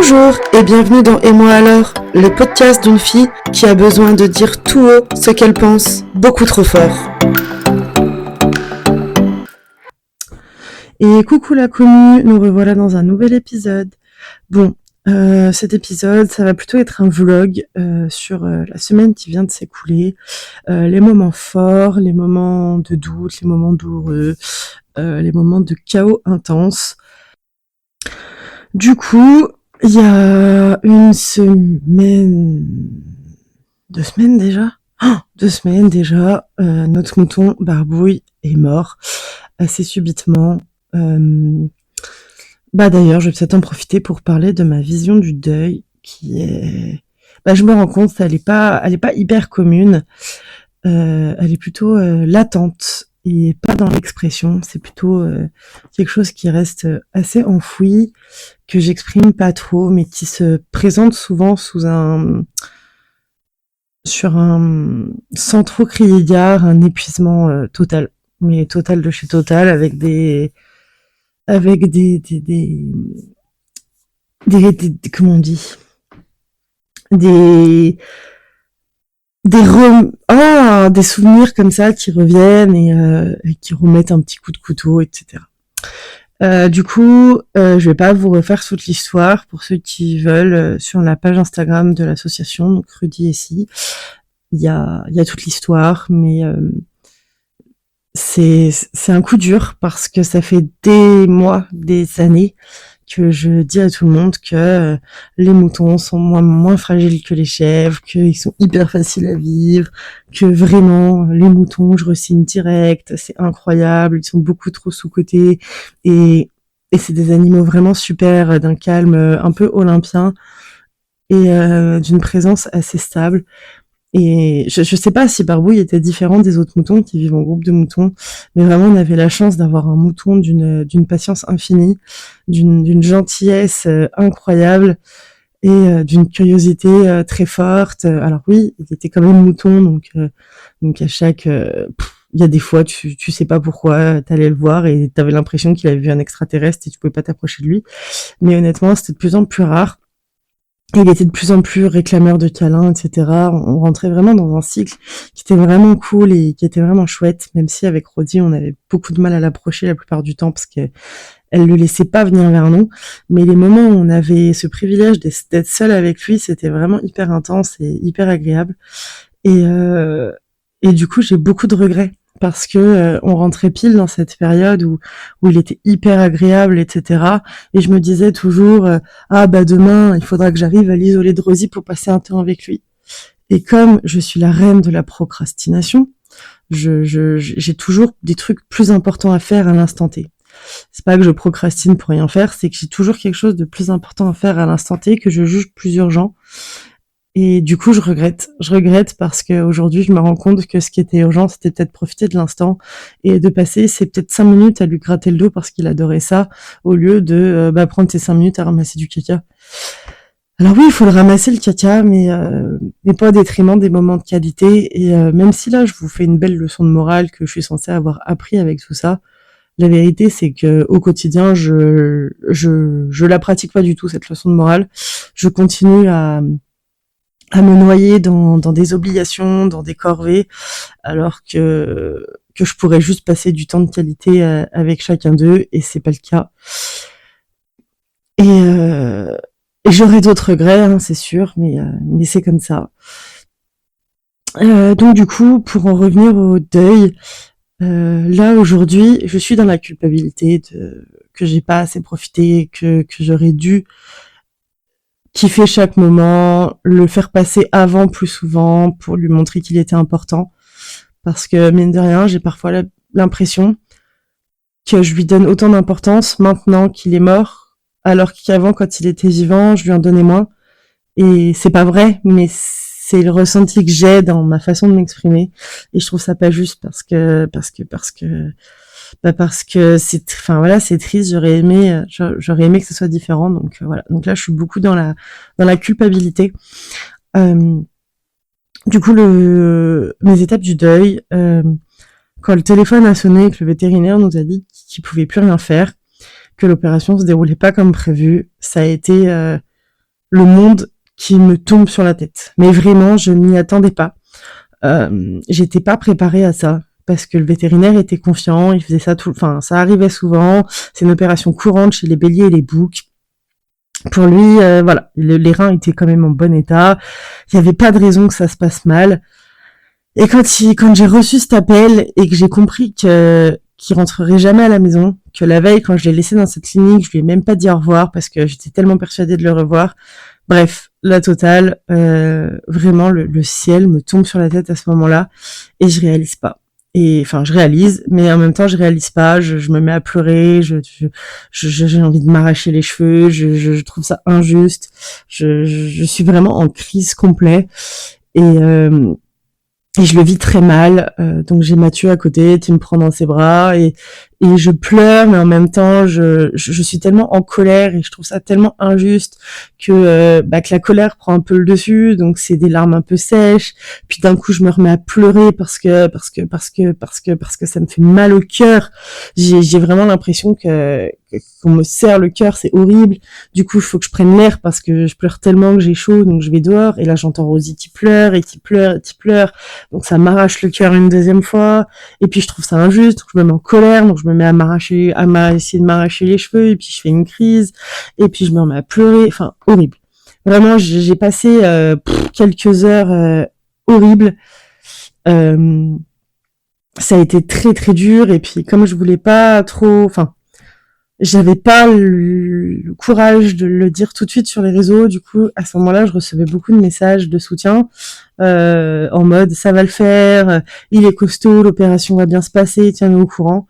Bonjour et bienvenue dans Et moi alors, le podcast d'une fille qui a besoin de dire tout haut ce qu'elle pense, beaucoup trop fort. Et coucou la commu, nous revoilà dans un nouvel épisode. Bon, cet épisode, ça va plutôt être un vlog sur la semaine qui vient de s'écouler, les moments forts, les moments de doute, les moments douloureux, les moments de chaos intense. Du coup, il y a une semaine... 2 semaines déjà ? 2 semaines déjà, notre mouton Barbouille est mort assez subitement. D'ailleurs, je vais peut-être en profiter pour parler de ma vision du deuil, qui est... je me rends compte, elle est pas hyper commune. Elle est plutôt latente et pas dans l'expression. C'est plutôt quelque chose qui reste assez enfoui, que j'exprime pas trop, mais qui se présente souvent sur un sans trop crier gare, un épuisement total, mais total de chez total, avec des comment on dit, des souvenirs comme ça qui reviennent et qui remettent un petit coup de couteau, etc. Du coup, je vais pas vous refaire toute l'histoire. Pour ceux qui veulent, sur la page Instagram de l'association, donc Rudy et Si, il y a toute l'histoire, mais c'est un coup dur parce que ça fait des mois, des années que je dis à tout le monde que les moutons sont moins fragiles que les chèvres, qu'ils sont hyper faciles à vivre, que vraiment les moutons, je re-signe direct, c'est incroyable, ils sont beaucoup trop sous-cotés et c'est des animaux vraiment super, d'un calme un peu olympien et d'une présence assez stable. Et je sais pas si Barbouille était différent des autres moutons qui vivent en groupe de moutons, mais vraiment on avait la chance d'avoir un mouton d'une patience infinie, d'une gentillesse incroyable et d'une curiosité très forte. Alors oui, il était quand même mouton, donc à chaque il y a des fois tu sais pas pourquoi t'allais le voir et t'avais l'impression qu'il avait vu un extraterrestre et tu pouvais pas t'approcher de lui. Mais honnêtement, c'était de plus en plus rare. Il était de plus en plus réclameur de câlins, etc. On rentrait vraiment dans un cycle qui était vraiment cool et qui était vraiment chouette, même si avec Rodi, on avait beaucoup de mal à l'approcher la plupart du temps parce qu'elle le laissait pas venir vers nous. Mais les moments où on avait ce privilège d'être seul avec lui, c'était vraiment hyper intense et hyper agréable. Et du coup, j'ai beaucoup de regrets parce que on rentrait pile dans cette période où il était hyper agréable, etc. Et je me disais toujours demain il faudra que j'arrive à l'isoler de Rosie pour passer un temps avec lui. Et comme je suis la reine de la procrastination, j'ai toujours des trucs plus importants à faire à l'instant T. C'est pas que je procrastine pour rien faire, c'est que j'ai toujours quelque chose de plus important à faire à l'instant T que je juge plus urgent. Et du coup, je regrette parce qu'aujourd'hui, je me rends compte que ce qui était urgent, c'était peut-être profiter de l'instant et de passer, c'est peut-être 5 minutes à lui gratter le dos parce qu'il adorait ça, au lieu de prendre ces 5 minutes à ramasser du caca. Alors oui, il faut le ramasser le caca, mais pas au détriment des moments de qualité. Et même si là, je vous fais une belle leçon de morale que je suis censée avoir appris avec tout ça, la vérité, c'est que au quotidien, je la pratique pas du tout, cette leçon de morale. Je continue à me noyer dans des obligations, dans des corvées, alors que je pourrais juste passer du temps de qualité avec chacun d'eux, et c'est pas le cas. Et j'aurai d'autres regrets, hein, c'est sûr, mais c'est comme ça. Donc du coup, pour en revenir au deuil, là aujourd'hui, je suis dans la culpabilité que j'ai pas assez profité, que j'aurais dû kiffer chaque moment, le faire passer avant plus souvent pour lui montrer qu'il était important. Parce que, mine de rien, j'ai parfois l'impression que je lui donne autant d'importance maintenant qu'il est mort, alors qu'avant, quand il était vivant, je lui en donnais moins. Et c'est pas vrai, mais c'est le ressenti que j'ai dans ma façon de m'exprimer. Et je trouve ça pas juste parce que c'est triste, j'aurais aimé que ce soit différent, donc voilà. Donc là je suis beaucoup dans la culpabilité. Du coup mes étapes du deuil, quand le téléphone a sonné et que le vétérinaire nous a dit qu'il pouvait plus rien faire, que l'opération se déroulait pas comme prévu, ça a été le monde qui me tombe sur la tête. Mais vraiment, je m'y attendais pas. J'étais pas préparée à ça parce que le vétérinaire était confiant, il faisait ça enfin, ça arrivait souvent. C'est une opération courante chez les béliers et les boucs. Pour lui, voilà, les reins étaient quand même en bon état. Il y avait pas de raison que ça se passe mal. Et quand j'ai reçu cet appel et que j'ai compris qu'il rentrerait jamais à la maison, que la veille, quand je l'ai laissé dans cette clinique, je lui ai même pas dit au revoir parce que j'étais tellement persuadée de le revoir. Bref, la totale, vraiment, le ciel me tombe sur la tête à ce moment-là et je réalise pas. Et enfin, je réalise, mais en même temps, je réalise pas. Je me mets à pleurer. J'ai envie de m'arracher les cheveux. Je trouve ça injuste. Je suis vraiment en crise complète. Et je le vis très mal, donc j'ai Mathieu à côté qui me prend dans ses bras et je pleure, mais en même temps je suis tellement en colère et je trouve ça tellement injuste que la colère prend un peu le dessus, donc c'est des larmes un peu sèches. Puis d'un coup je me remets à pleurer parce que ça me fait mal au cœur. J'ai vraiment l'impression qu'on me serre le cœur, c'est horrible. Du coup il faut que je prenne l'air parce que je pleure tellement que j'ai chaud, donc je vais dehors et là j'entends Rosie qui pleure et qui pleure et qui pleure. Donc ça m'arrache le cœur une deuxième fois. Et puis je trouve ça injuste, donc je me mets en colère, donc je me mets à essayer de m'arracher les cheveux, et puis je fais une crise, et puis je me remets à pleurer. Enfin, horrible. Vraiment, j'ai passé quelques heures horribles. Ça a été très très dur, et puis comme je voulais pas trop, enfin, j'avais pas le courage de le dire tout de suite sur les réseaux. Du coup, à ce moment-là, je recevais beaucoup de messages de soutien en mode ça va le faire, il est costaud, l'opération va bien se passer, tiens-nous au courant.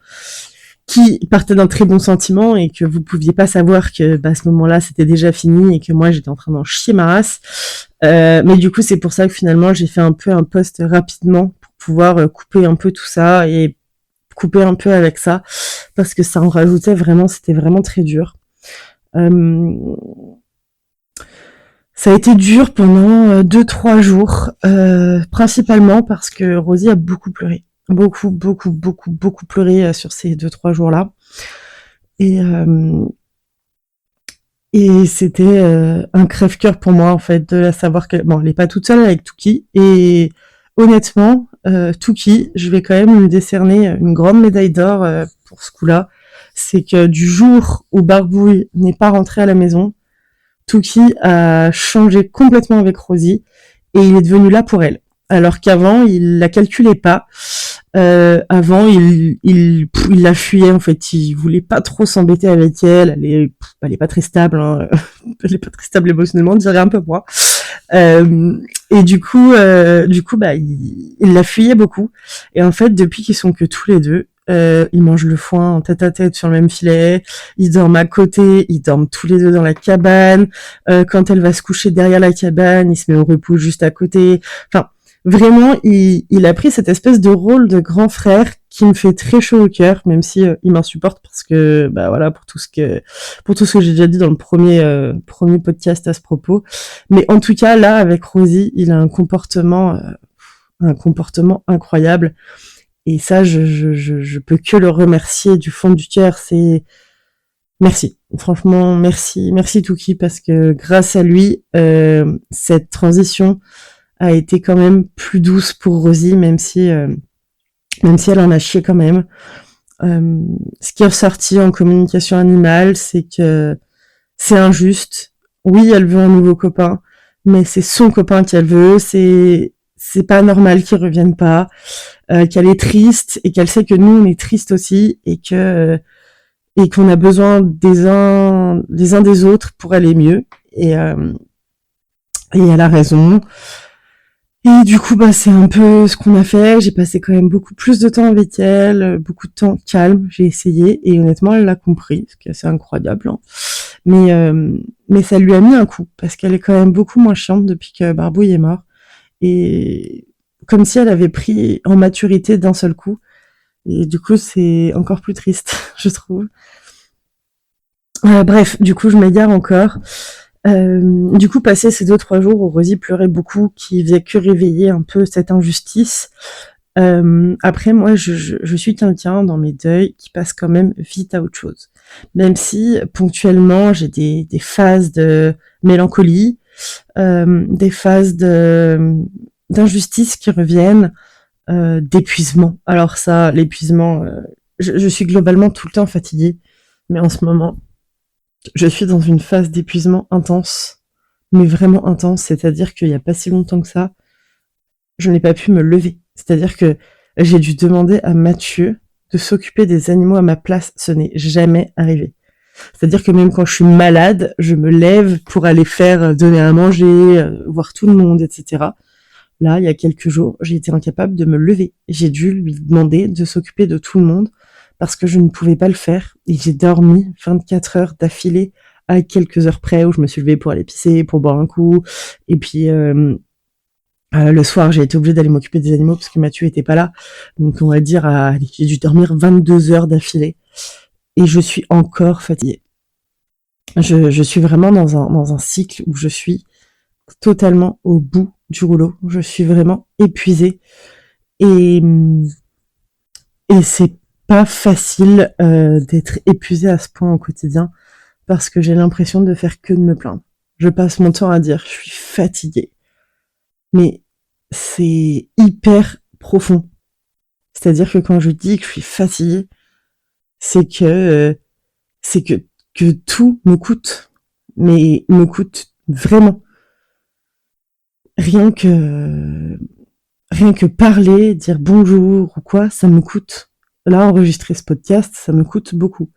Qui partait d'un très bon sentiment et que vous pouviez pas savoir que à ce moment-là c'était déjà fini et que moi j'étais en train d'en chier ma race. Mais du coup, c'est pour ça que finalement j'ai fait un peu un post rapidement pour pouvoir couper un peu tout ça et couper un peu avec ça parce que ça en rajoutait vraiment, c'était vraiment très dur. Ça a été dur pendant 2-3 jours, principalement parce que Rosie a beaucoup pleuré. Beaucoup pleuré sur ces 2-3 jours-là. Et c'était un crève-cœur pour moi, en fait, de la savoir que... Bon, elle est pas toute seule avec Touki. Et honnêtement, Touki, je vais quand même lui décerner une grande médaille d'or pour ce coup-là. C'est que du jour où Barbouille n'est pas rentré à la maison, Touki a changé complètement avec Rosie et il est devenu là pour elle. Alors qu'avant, il la calculait pas. Avant, il la fuyait en fait. Il voulait pas trop s'embêter avec elle. Elle est pas très stable. Hein. Elle est pas très stable émotionnellement, dirait un peu moi. Et du coup, il la fuyait beaucoup. Et en fait, depuis qu'ils sont que tous les deux, ils mangent le foin en tête à tête sur le même filet, ils dorment à côté, ils dorment tous les deux dans la cabane, quand elle va se coucher derrière la cabane, il se met au repos juste à côté. Enfin, vraiment, il a pris cette espèce de rôle de grand frère qui me fait très chaud au cœur, même si il m'insupporte parce que, voilà, pour tout ce que j'ai déjà dit dans le premier podcast à ce propos. Mais en tout cas, là, avec Rosie, il a un comportement incroyable. Et ça, je peux que le remercier du fond du cœur. C'est merci, franchement, merci Touki, parce que grâce à lui, cette transition a été quand même plus douce pour Rosie, même si elle en a chié quand même. Ce qui est ressorti en communication animale, c'est que c'est injuste. Oui, elle veut un nouveau copain, mais c'est son copain qu'elle veut. C'est pas normal qu'il revienne pas. Qu'elle est triste et qu'elle sait que nous on est triste aussi et qu'on a besoin des uns des autres pour aller mieux et elle a raison. Et du coup c'est un peu ce qu'on a fait. J'ai passé quand même beaucoup plus de temps avec elle, beaucoup de temps calme. J'ai essayé et honnêtement elle l'a compris, ce qui est assez incroyable. Hein. Mais ça lui a mis un coup parce qu'elle est quand même beaucoup moins chiante depuis que Barbouille est mort. Et comme si elle avait pris en maturité d'un seul coup. Et du coup, c'est encore plus triste, je trouve. Bref, du coup, je m'égare encore. Du coup, passé ces 2-3 jours où Rosie pleurait beaucoup, qui faisait que réveiller un peu cette injustice, après, moi, je suis quelqu'un dans mes deuils qui passe quand même vite à autre chose. Même si ponctuellement j'ai des phases de mélancolie, des phases d'injustice qui reviennent, d'épuisement. Alors ça, l'épuisement, je suis globalement tout le temps fatiguée, mais en ce moment, je suis dans une phase d'épuisement intense, mais vraiment intense, c'est-à-dire qu'il y a pas si longtemps que ça, je n'ai pas pu me lever. C'est-à-dire que j'ai dû demander à Mathieu de s'occuper des animaux à ma place. Ce n'est jamais arrivé. C'est-à-dire que même quand je suis malade, je me lève pour aller faire donner à manger, voir tout le monde, etc. Là, il y a quelques jours, j'ai été incapable de me lever. J'ai dû lui demander de s'occuper de tout le monde parce que je ne pouvais pas le faire. Et j'ai dormi 24 heures d'affilée à quelques heures près où je me suis levée pour aller pisser, pour boire un coup. Et puis, le soir, j'ai été obligée d'aller m'occuper des animaux parce que Mathieu était pas là. Donc, on va dire, j'ai dû dormir 22 heures d'affilée. Et je suis encore fatiguée. Je suis vraiment dans un cycle où je suis totalement au bout du rouleau. Je suis vraiment épuisée. Et, et c'est pas facile d'être épuisée à ce point au quotidien parce que j'ai l'impression de faire que de me plaindre. Je passe mon temps à dire je suis fatiguée. Mais c'est hyper profond. C'est-à-dire que quand je dis que je suis fatiguée, c'est que que tout me coûte, mais me coûte vraiment. Rien que parler, dire bonjour ou quoi, ça me coûte. Là, enregistrer ce podcast, ça me coûte beaucoup.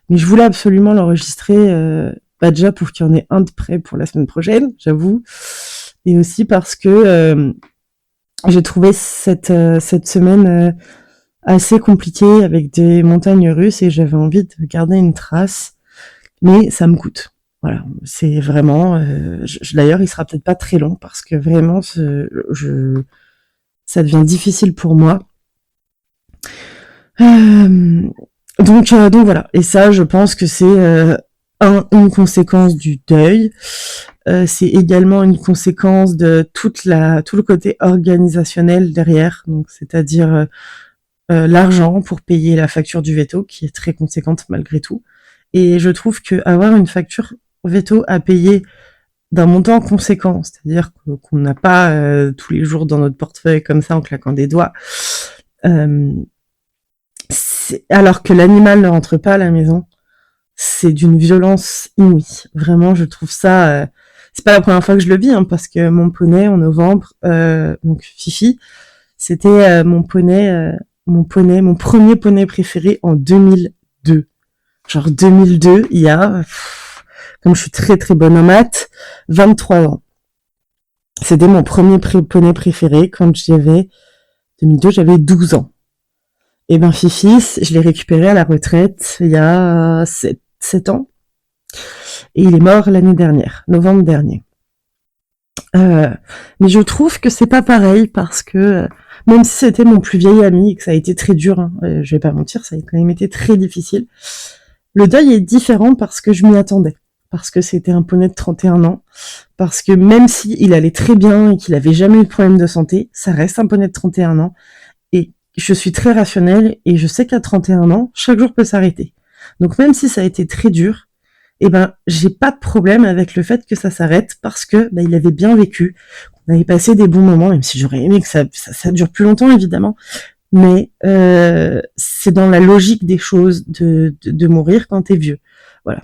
Mais je voulais absolument l'enregistrer, déjà pour qu'il y en ait un de prêt pour la semaine prochaine, j'avoue, et aussi parce que j'ai trouvé cette semaine assez compliquée avec des montagnes russes et j'avais envie de garder une trace, mais ça me coûte. Voilà, c'est vraiment. D'ailleurs, il sera peut-être pas très long parce que vraiment, ça devient difficile pour moi. Donc voilà. Et ça, je pense que c'est une conséquence du deuil. C'est également une conséquence de tout le côté organisationnel derrière. Donc, c'est-à-dire l'argent pour payer la facture du veto, qui est très conséquente malgré tout. Et je trouve que avoir une facture veto à payer d'un montant conséquent, c'est-à-dire qu'on n'a pas tous les jours dans notre portefeuille comme ça en claquant des doigts, alors que l'animal ne rentre pas à la maison, c'est d'une violence inouïe. Vraiment, je trouve ça. C'est pas la première fois que je le vis, hein, parce que mon poney en novembre, donc Fifi, c'était mon premier poney préféré en 2002. Genre 2002, il y a, comme je suis très très bonne en maths, 23 ans. C'était mon premier poney préféré quand 2002, j'avais 12 ans. Et ben Fifi, je l'ai récupéré à la retraite il y a 7 ans. Et il est mort l'année dernière, novembre dernier. Mais je trouve que c'est pas pareil parce que même si c'était mon plus vieil ami et que ça a été très dur, hein, je vais pas mentir, ça a quand même été très difficile. Le deuil est différent parce que je m'y attendais, parce que c'était un poney de 31 ans, parce que même s'il allait très bien et qu'il avait jamais eu de problème de santé, ça reste un poney de 31 ans. Et je suis très rationnelle et je sais qu'à 31 ans, chaque jour peut s'arrêter. Donc même si ça a été très dur, eh ben j'ai pas de problème avec le fait que ça s'arrête parce que il avait bien vécu, on avait passé des bons moments, même si j'aurais aimé que ça dure plus longtemps évidemment, mais c'est dans la logique des choses de mourir quand t'es vieux. Voilà.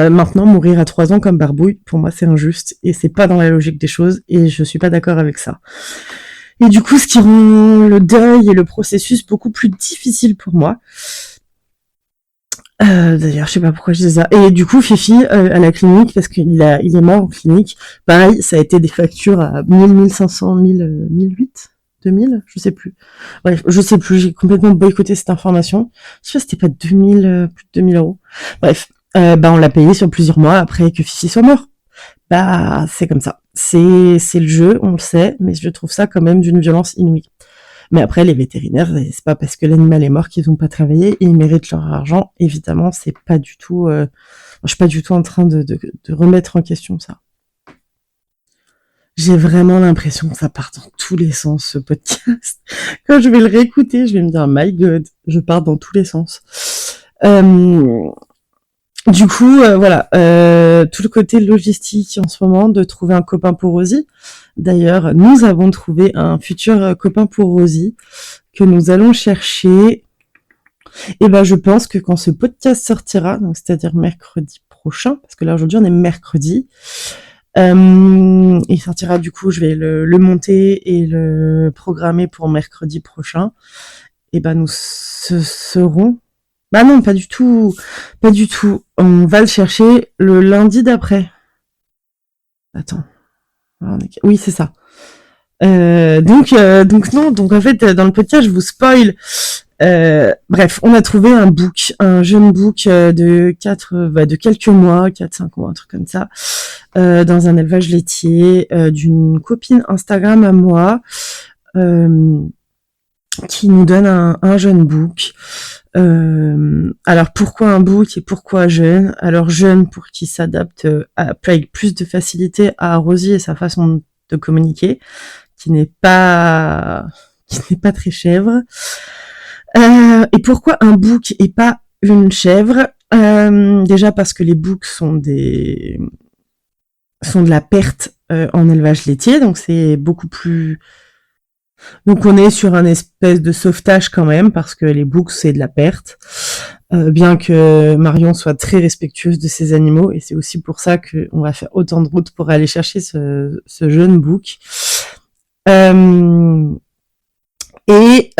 Maintenant, mourir à 3 ans comme Barbouille, pour moi c'est injuste et c'est pas dans la logique des choses et je suis pas d'accord avec ça. Et du coup, ce qui rend le deuil et le processus beaucoup plus difficile pour moi. D'ailleurs, je sais pas pourquoi je dis ça. Et du coup, Fifi, à la clinique, parce qu'il est mort en clinique, pareil, ça a été des factures à 1000, 1500, 1000, 1008, 2000, je sais plus. Bref, je sais plus, j'ai complètement boycotté cette information. Je sais pas, c'était pas 2000, plus de 2000 euros. Bref, on l'a payé sur plusieurs mois après que Fifi soit mort. C'est comme ça. C'est le jeu, on le sait, mais je trouve ça quand même d'une violence inouïe. Mais après, les vétérinaires, c'est pas parce que l'animal est mort qu'ils n'ont pas travaillé, et ils méritent leur argent. Évidemment, c'est pas du tout, je suis pas du tout en train de remettre en question ça. J'ai vraiment l'impression que ça part dans tous les sens, ce podcast. Quand je vais le réécouter, je vais me dire, my God, je pars dans tous les sens. Euh, du coup, voilà, tout le côté logistique en ce moment de trouver un copain pour Rosie. D'ailleurs, nous avons trouvé un futur copain pour Rosie que nous allons chercher. Et ben, je pense que quand ce podcast sortira, donc c'est-à-dire mercredi prochain, parce que là aujourd'hui on est mercredi, il sortira du coup, je vais le monter et le programmer pour mercredi prochain. Et ben nous serons. Bah non, pas du tout, pas du tout. On va le chercher le lundi d'après. Attends. Oui, c'est ça. Donc non, donc en fait dans le podcast je vous spoil. Bref, on a trouvé un jeune bouc de quelques mois, 4-5 mois, un truc comme ça, dans un élevage laitier d'une copine Instagram à moi, qui nous donne un jeune bouc. Alors pourquoi un bouc et pourquoi jeune? Alors jeune pour qu'il s'adapte avec plus de facilité à Rosie et sa façon de communiquer, qui n'est pas très chèvre. Et pourquoi un bouc et pas une chèvre? Déjà parce que les boucs sont de la perte en élevage laitier, donc c'est beaucoup plus. Donc on est sur un espèce de sauvetage quand même, parce que les boucs c'est de la perte, bien que Marion soit très respectueuse de ses animaux, et c'est aussi pour ça qu'on va faire autant de routes pour aller chercher ce jeune bouc. Et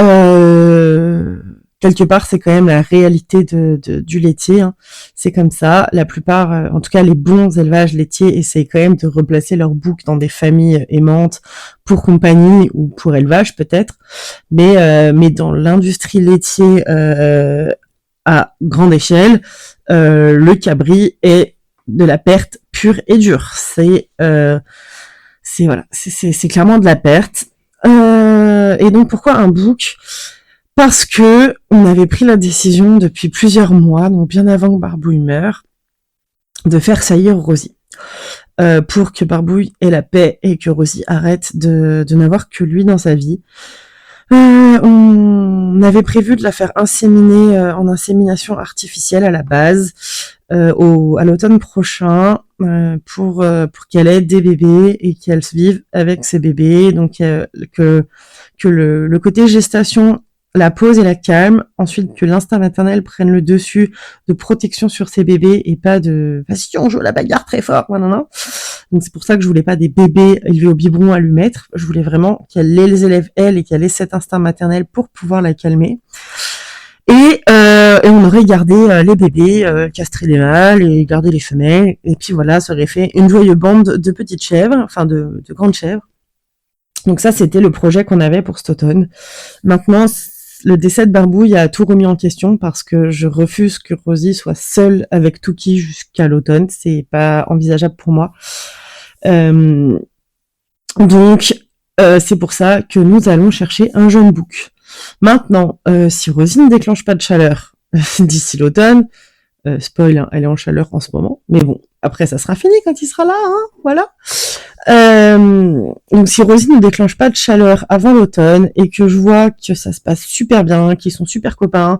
quelque part, c'est quand même la réalité du laitier. Hein. C'est comme ça. La plupart, en tout cas les bons élevages laitiers, essayent quand même de replacer leurs boucs dans des familles aimantes pour compagnie ou pour élevage peut-être. Mais dans l'industrie laitier à grande échelle, le cabri est de la perte pure et dure. C'est clairement de la perte. Et donc pourquoi un bouc? Parce que on avait pris la décision depuis plusieurs mois, donc bien avant que Barbouille meure, de faire saillir Rosie. Pour que Barbouille ait la paix et que Rosie arrête de n'avoir que lui dans sa vie. On avait prévu de la faire inséminer en insémination artificielle à la base à l'automne prochain pour qu'elle ait des bébés et qu'elle vive avec ses bébés, donc que le côté gestation la pose et la calme, ensuite que l'instinct maternel prenne le dessus de protection sur ses bébés et pas de vas-y on joue à la bagarre très fort, non. Donc c'est pour ça que je voulais pas des bébés élevés au biberon à lui mettre, je voulais vraiment qu'elle les élève elle et qu'elle ait cet instinct maternel pour pouvoir la calmer. Et on aurait gardé les bébés, castré les mâles et gardé les femelles, et puis voilà, ça aurait fait une joyeuse bande de petites chèvres, enfin de grandes chèvres. Donc ça c'était le projet qu'on avait pour cet automne. Maintenant le décès de Barbouille a tout remis en question parce que je refuse que Rosie soit seule avec Touki jusqu'à l'automne. C'est pas envisageable pour moi. Donc, c'est pour ça que nous allons chercher un jeune bouc. Maintenant, si Rosie ne déclenche pas de chaleur d'ici l'automne, spoil, hein, elle est en chaleur en ce moment, mais bon, après ça sera fini quand il sera là, hein, voilà. Donc si Rosie ne déclenche pas de chaleur avant l'automne et que je vois que ça se passe super bien, qu'ils sont super copains,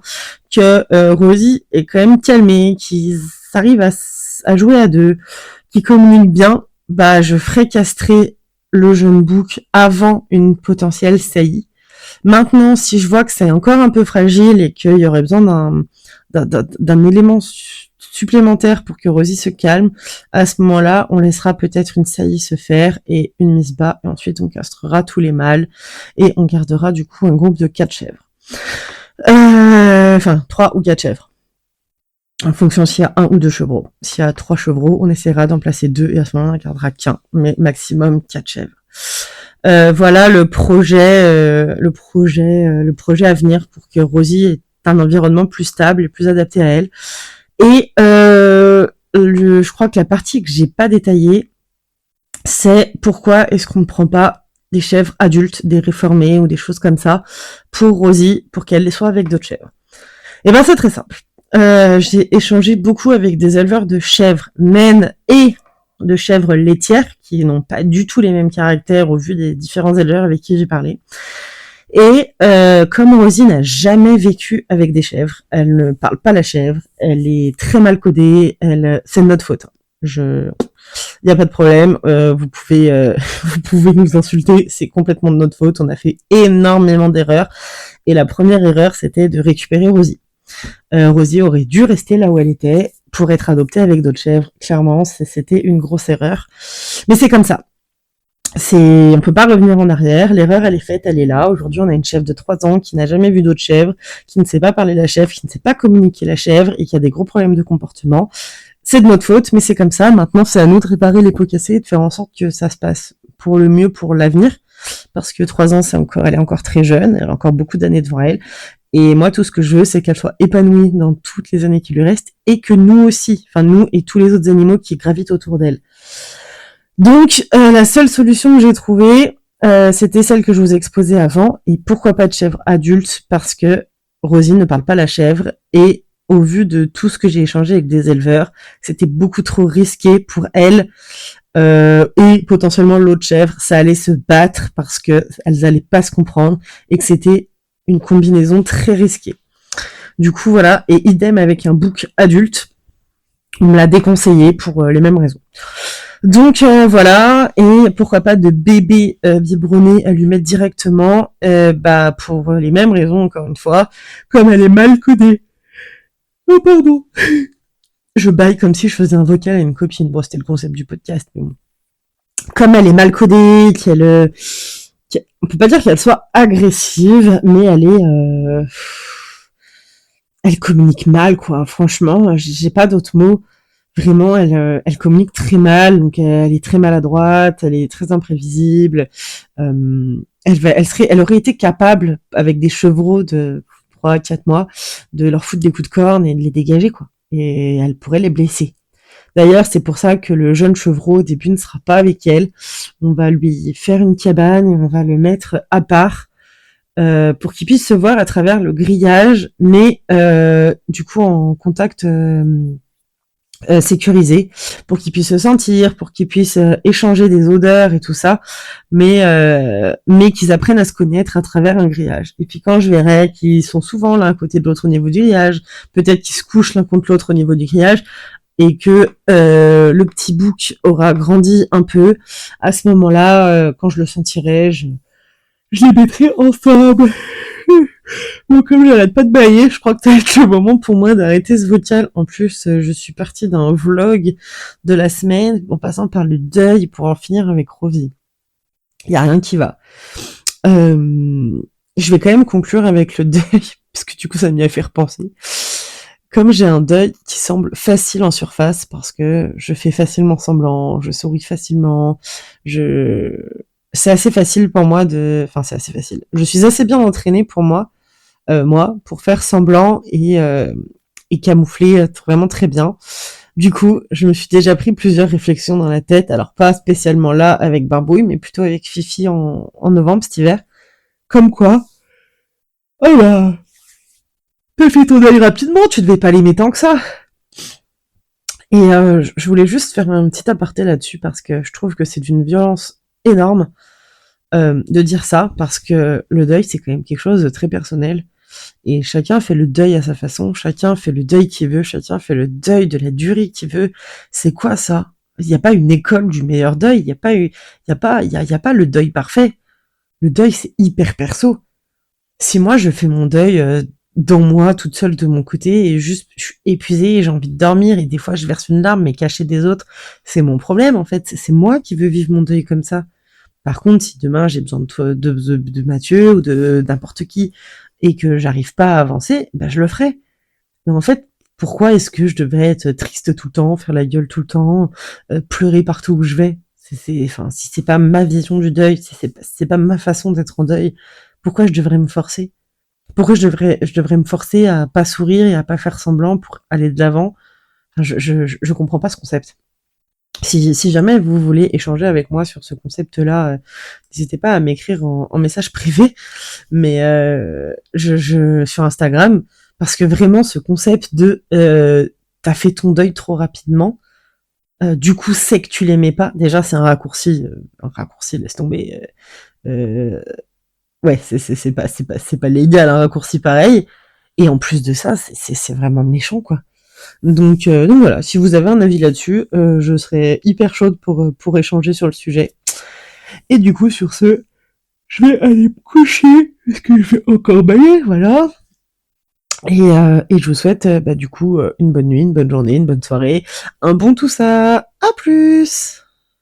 que Rosie est quand même calmée, qu'ils arrivent à jouer à deux, qu'ils communiquent bien, bah je ferai castrer le jeune bouc avant une potentielle saillie. Maintenant, si je vois que c'est encore un peu fragile et qu'il y aurait besoin d'un élément supplémentaire pour que Rosie se calme, à ce moment-là, on laissera peut-être une saillie se faire et une mise bas, et ensuite on castrera tous les mâles, et on gardera du coup un groupe de 4 chèvres. Enfin, 3 ou 4 chèvres. En fonction s'il y a 1 ou 2 chevreaux. S'il y a 3 chevreaux, on essaiera d'en placer 2, et à ce moment-là, on ne gardera qu'un, mais maximum 4 chèvres. Voilà le projet à venir pour que Rosie ait un environnement plus stable et plus adapté à elle. Et je crois que la partie que j'ai pas détaillée, c'est pourquoi est-ce qu'on ne prend pas des chèvres adultes, des réformés ou des choses comme ça pour Rosie, pour qu'elle soit avec d'autres chèvres. Et ben c'est très simple. J'ai échangé beaucoup avec des éleveurs de chèvres naines et de chèvres laitières qui n'ont pas du tout les mêmes caractères au vu des différents éleveurs avec qui j'ai parlé. Et comme Rosie n'a jamais vécu avec des chèvres, elle ne parle pas la chèvre, elle est très mal codée, c'est de notre faute. Il n'y a pas de problème, vous pouvez nous insulter, c'est complètement de notre faute, on a fait énormément d'erreurs. Et la première erreur, c'était de récupérer Rosie. Rosie aurait dû rester là où elle était pour être adoptée avec d'autres chèvres. Clairement, c'était une grosse erreur. Mais c'est comme ça. On peut pas revenir en arrière. L'erreur, elle est faite, elle est là. Aujourd'hui, on a une chèvre de 3 ans qui n'a jamais vu d'autres chèvres, qui ne sait pas parler la chèvre, qui ne sait pas communiquer la chèvre et qui a des gros problèmes de comportement. C'est de notre faute, mais c'est comme ça. Maintenant, c'est à nous de réparer les pots cassés et de faire en sorte que ça se passe pour le mieux pour l'avenir. Parce que 3 ans, elle est encore très jeune, elle a encore beaucoup d'années devant elle. Et moi, tout ce que je veux, c'est qu'elle soit épanouie dans toutes les années qui lui restent et que nous aussi, enfin nous et tous les autres animaux qui gravitent autour d'elle. Donc, la seule solution que j'ai trouvée, c'était celle que je vous ai exposée avant. Et pourquoi pas de chèvre adulte? Parce que Rosie ne parle pas la chèvre. Et au vu de tout ce que j'ai échangé avec des éleveurs, c'était beaucoup trop risqué pour elle et potentiellement l'autre chèvre. Ça allait se battre parce que elles allaient pas se comprendre et que c'était une combinaison très risquée. Du coup, voilà. Et idem avec un bouc adulte. On me l'a déconseillé pour les mêmes raisons. Donc voilà, et pourquoi pas de bébé biberonné à lui mettre directement, pour les mêmes raisons encore une fois, comme elle est mal codée. Oh pardon. Je baille comme si je faisais un vocal à une copine. Bon, c'était le concept du podcast, mais bon. Comme elle est mal codée, on peut pas dire qu'elle soit agressive, mais elle communique mal, quoi. Franchement, j'ai pas d'autres mots. Vraiment, elle communique très mal, donc elle est très maladroite, elle est très imprévisible. Elle aurait été capable, avec des chevreaux de 3-4 mois, de leur foutre des coups de corne et de les dégager, quoi. Et elle pourrait les blesser. D'ailleurs, c'est pour ça que le jeune chevreau, au début, ne sera pas avec elle. On va lui faire une cabane et on va le mettre à part pour qu'il puisse se voir à travers le grillage, mais du coup en contact sécurisé, pour qu'ils puissent se sentir, pour qu'ils puissent échanger des odeurs et tout ça, mais qu'ils apprennent à se connaître à travers un grillage. Et puis quand je verrai qu'ils sont souvent l'un à côté de l'autre au niveau du grillage, peut-être qu'ils se couchent l'un contre l'autre au niveau du grillage, et que le petit bouc aura grandi un peu, à ce moment-là, quand je le sentirai, je les mettrai ensemble. Bon, comme j'arrête pas de bailler, je crois que ça va être le moment pour moi d'arrêter ce vocal. En plus, je suis partie d'un vlog de la semaine, en passant par le deuil pour en finir avec Rosie. Il y a rien qui va. Je vais quand même conclure avec le deuil, parce que du coup, ça m'y a fait repenser. Comme j'ai un deuil qui semble facile en surface, parce que je fais facilement semblant, je souris facilement, c'est assez facile pour moi enfin, c'est assez facile. Je suis assez bien entraînée pour moi, pour faire semblant et camoufler vraiment très bien. Du coup, je me suis déjà pris plusieurs réflexions dans la tête, alors pas spécialement là avec Barbouille, mais plutôt avec Fifi en novembre cet hiver. Comme quoi, oh là, t'as fait ton deuil rapidement, tu devais pas l'aimer tant que ça. Et je voulais juste faire un petit aparté là-dessus parce que je trouve que c'est d'une violence énorme de dire ça, parce que le deuil, c'est quand même quelque chose de très personnel. Et chacun fait le deuil à sa façon, chacun fait le deuil qu'il veut, chacun fait le deuil de la durée qu'il veut. C'est quoi ça? Il n'y a pas une école du meilleur deuil, il n'y a pas le deuil parfait. Le deuil, c'est hyper perso. Si moi, je fais mon deuil dans moi, toute seule de mon côté, et juste, je suis épuisée, et j'ai envie de dormir, et des fois, je verse une larme, mais cachée des autres, c'est mon problème, en fait. C'est moi qui veux vivre mon deuil comme ça. Par contre, si demain, j'ai besoin de Mathieu, ou de n'importe qui, et que j'arrive pas à avancer, je le ferai. Mais en fait, pourquoi est-ce que je devrais être triste tout le temps, faire la gueule tout le temps, pleurer partout où je vais? Enfin, si c'est pas ma vision du deuil, si c'est pas ma façon d'être en deuil, pourquoi je devrais me forcer? Pourquoi je devrais me forcer à pas sourire et à pas faire semblant pour aller de l'avant? Enfin, je comprends pas ce concept. Si jamais vous voulez échanger avec moi sur ce concept-là, n'hésitez pas à m'écrire en message privé, mais sur Instagram, parce que vraiment ce concept de t'as fait ton deuil trop rapidement, du coup c'est que tu l'aimais pas. Déjà c'est un raccourci, laisse tomber. Ouais, c'est pas légal un raccourci pareil. Et en plus de ça, c'est vraiment méchant, quoi. Donc voilà, si vous avez un avis là-dessus, je serais hyper chaude pour échanger sur le sujet. Et du coup, sur ce, je vais aller me coucher, parce que je vais encore bailler, voilà. Et je vous souhaite, du coup, une bonne nuit, une bonne journée, une bonne soirée, un bon tout ça. À plus!